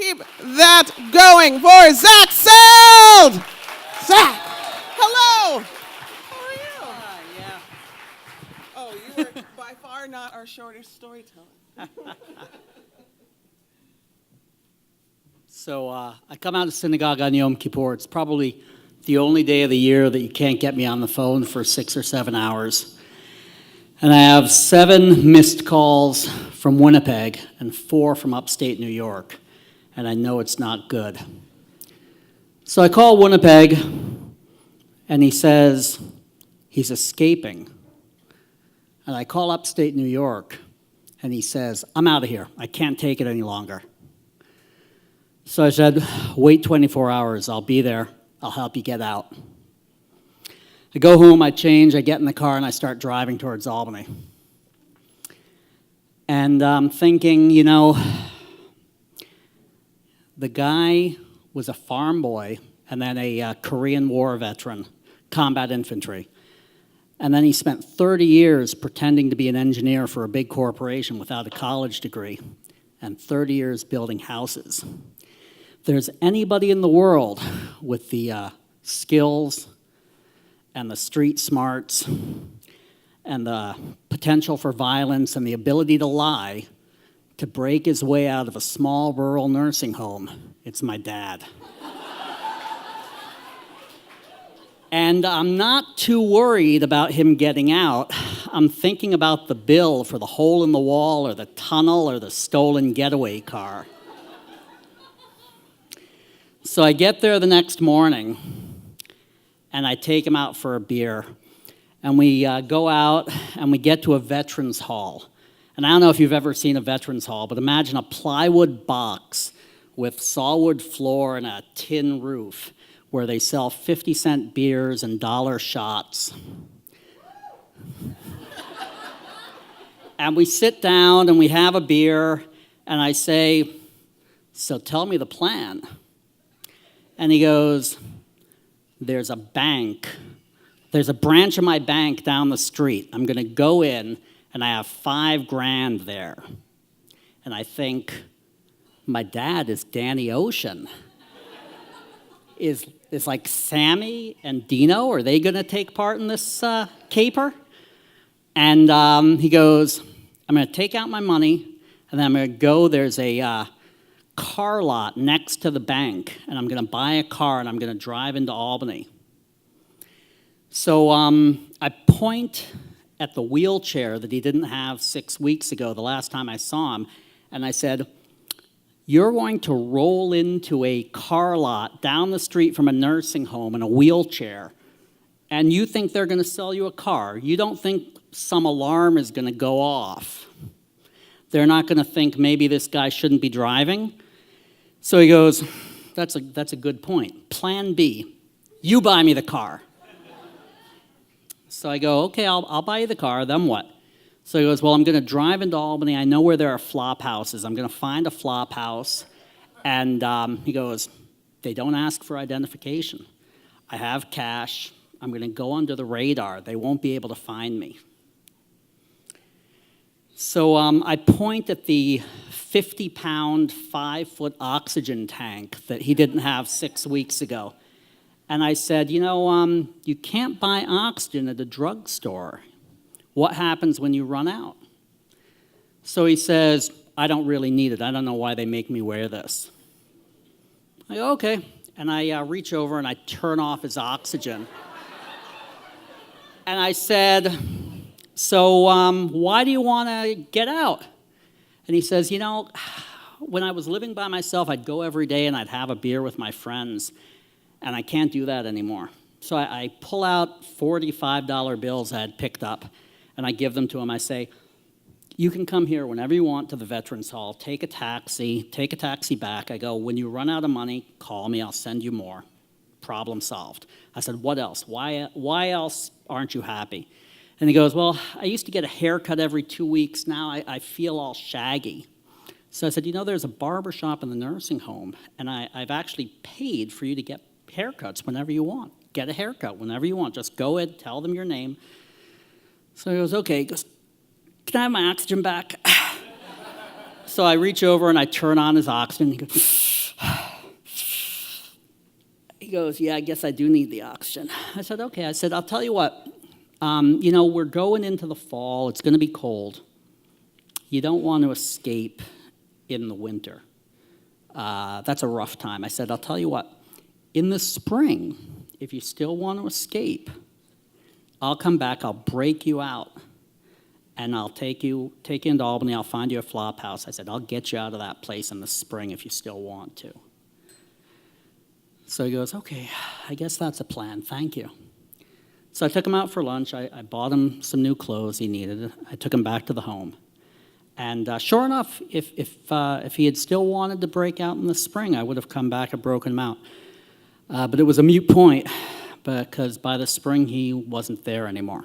keep that going for Zach Seld! Zach, hello! How are you? Yeah. Oh, you were by far not our shortest storyteller. So I come out of synagogue on Yom Kippur. It's probably the only day of the year that you can't get me on the phone for 6 or 7 hours. And I have 7 missed calls from Winnipeg and 4 from upstate New York. And I know it's not good. So I call Winnipeg, and he says he's escaping. And I call upstate New York, and he says, I'm out of here. I can't take it any longer. So I said, wait 24 hours. I'll be there. I'll help you get out. I go home, I change, I get in the car, and I start driving towards Albany. And I'm thinking, the guy was a farm boy and then a Korean War veteran, combat infantry. And then he spent 30 years pretending to be an engineer for a big corporation without a college degree, and 30 years building houses. If there's anybody in the world with the skills and the street smarts and the potential for violence and the ability to lie to break his way out of a small rural nursing home, it's my dad. And I'm not too worried about him getting out. I'm thinking about the bill for the hole in the wall or the tunnel or the stolen getaway car. So I get there the next morning, and I take him out for a beer. And we go out, and we get to a veterans hall. And I don't know if you've ever seen a veterans hall, but imagine a plywood box with sawwood floor and a tin roof where they sell 50-cent beers and dollar shots. And we sit down, and we have a beer, and I say, so tell me the plan. And he goes, there's a bank. There's a branch of my bank down the street. I'm going to go in, and I have $5,000 there. And I think, my dad is Danny Ocean. Is like Sammy and Dino, are they going to take part in this caper? And he goes, I'm going to take out my money, and then I'm going to go, there's a car lot next to the bank, and I'm going to buy a car, and I'm going to drive into Albany. So I point at the wheelchair that he didn't have 6 weeks ago, the last time I saw him, and I said, you're going to roll into a car lot down the street from a nursing home in a wheelchair, and you think they're going to sell you a car. You don't think some alarm is going to go off. They're not going to think maybe this guy shouldn't be driving. So he goes, that's a good point. Plan B, you buy me the car. So I go, okay, I'll buy you the car, then what? So he goes, well, I'm going to drive into Albany. I know where there are flop houses. I'm going to find a flop house. And he goes, they don't ask for identification. I have cash. I'm going to go under the radar. They won't be able to find me. So I point at the 50-pound, 5-foot oxygen tank that he didn't have 6 weeks ago. And I said, you can't buy oxygen at a drugstore. What happens when you run out? So he says, I don't really need it. I don't know why they make me wear this. I go, okay. And I reach over and I turn off his oxygen. And I said, so why do you want to get out? And he says, when I was living by myself, I'd go every day and I'd have a beer with my friends. And I can't do that anymore. So I pull out $45 bills I had picked up, and I give them to him. I say, you can come here whenever you want to the Veterans Hall, take a taxi back. I go, when you run out of money, call me, I'll send you more. Problem solved. I said, what else? Why else aren't you happy? And he goes, well, I used to get a haircut every 2 weeks. Now I feel all shaggy. So I said, there's a barber shop in the nursing home, and I've actually paid for you to get haircuts whenever you want. Get a haircut whenever you want. Just go in, tell them your name. So he goes, okay. He goes, can I have my oxygen back? So I reach over and I turn on his oxygen. He goes, goes, yeah, I guess I do need the oxygen. I said, okay. I said, I'll tell you what. We're going into the fall. It's going to be cold. You don't want to escape in the winter. That's a rough time. I said, I'll tell you what. In the spring, if you still want to escape, I'll come back. I'll break you out. And I'll take you into Albany. I'll find you a flop house. I said, I'll get you out of that place in the spring if you still want to. So he goes, okay, I guess that's a plan. Thank you. So I took him out for lunch. I bought him some new clothes he needed. I took him back to the home. And sure enough, if he had still wanted to break out in the spring, I would have come back and broken him out. But it was a moot point because by the spring, he wasn't there anymore.